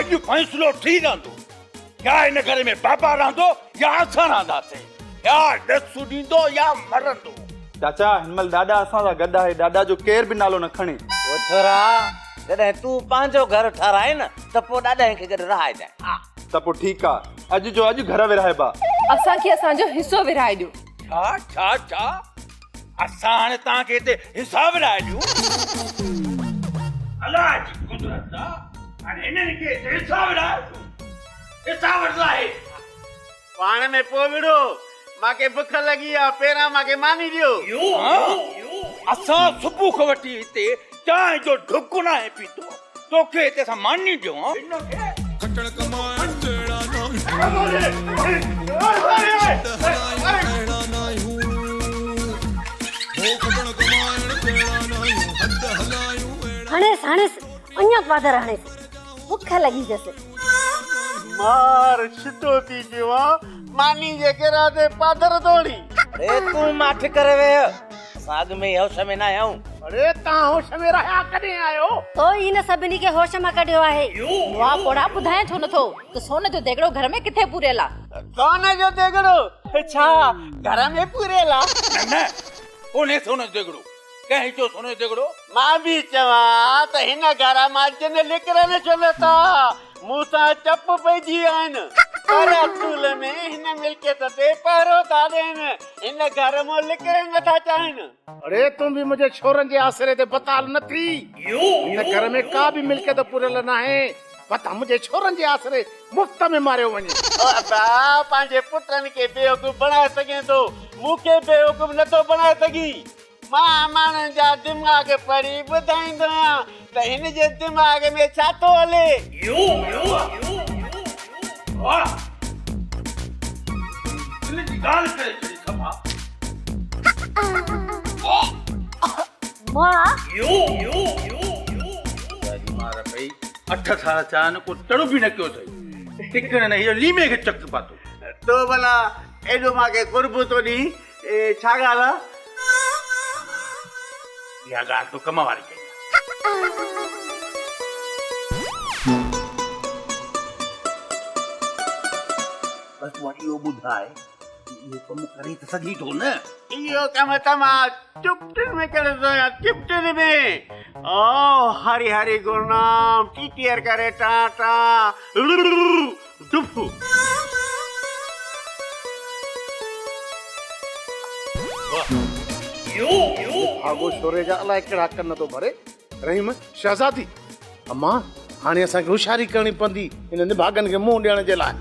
अॼु फ़ैसिलो थी रहंदो या हिन घर में बाबा रहंदो या असां रहंदासीं या ॾसु ॾींदो या मरंदो। चाचा हिनमल ॾाॾा असां सां गॾु आहे, ॾाॾा जो केर बि नालो न खणे। ओ छोरा जॾहिं तूं पंहिंजो घर ठाराए न त पोइ ॾाॾा खे गॾु रहाइजांइ। हा त पोइ ठीकु आहे, अॼु जो अॼु घर विराइबा। असांखे असांजो हिस्सो विराए ॾियो। छा छा छा असां हाणे तव्हांखे हिते हिसाब विराए ॾियूं? अलाह जी कुदरत आहे हाणे हिननि खे हिसाब विराए हिसाब वठंदा पाण में पोइ विड़ो, मांखे बुख लगी आहे, पहिरां मांखे मानी ॾियो। असां सुबुह खां वठी हिते चांहि जो ढुक न आहे पीतो, तोखे हिते असां मानी ॾियूं? हणेस हणेस अञा पादर हणेस, बुख लगी जैसे। मार छितो थी पियो मानी जे केरा ते पादर तोड़ी। अरे तूं माठ करे वे, साग में होश में ना आऊं। अरे ता होश में रहा कदे आयो? तो इन सभिनी के होश में कढियो आहे। वाह कोड़ा ॿुधाए छो नथो त सोन जो देगड़ो घर में किथे पूरेला? सोन जो देगड़ो छा घर में पूरेला? न कोने सोन जो देगड़ो, कहीं जो सोन जो देगड़ो? मां भी चवा त हिन घर मां जन लिकरन चलता मूसा चप पइजी आइन। पर अतुल में हिन मिल्कियत ते पहरो था देन, हिन घर में लिकरन नथा चाहिन। अरे तुम भी मुझे छोरन जे आसरे ते बताल न थी। हिन घर में का भी मिल्कियत पूरल न है, पता मुझे छोरन जे आसरे मुफ्त में मारियो वने। अबा पांजे पुटन के बेवकूफ बनाए सके तो मुके बेवकूफ न तो बनाए सकी। मां मानन जा दिमाग पढ़ी बुधाइंदो त हिन जे दिमाग में छा तो हले। वाह इन जी गाल करे छड़ी सभा। मां यारी मार भई 8 साल चान को टड़ो भी न कयो थई, टिकण न इहो लीमे के चक पातो। तो भला एडो माके कुर्बु तो दी छा गाला? या गाल तो कम वाली कई। बस वही वो बुधाए ये कम करी त सजी तो न। इयो कम तमा चुपटिन में कर दो या चिपटिन में। ओ हरि हरि गुरु नाम टीटीआर करे टाटा डुफू। आगो छोरे जा अलाए कहिड़ा कन तो भरे। रहीम शहज़ादी अम्मा हाणे असांखे होशियारी करणी पवंदी हिन निभागनि खे मुंहुं ॾियण जे लाइ।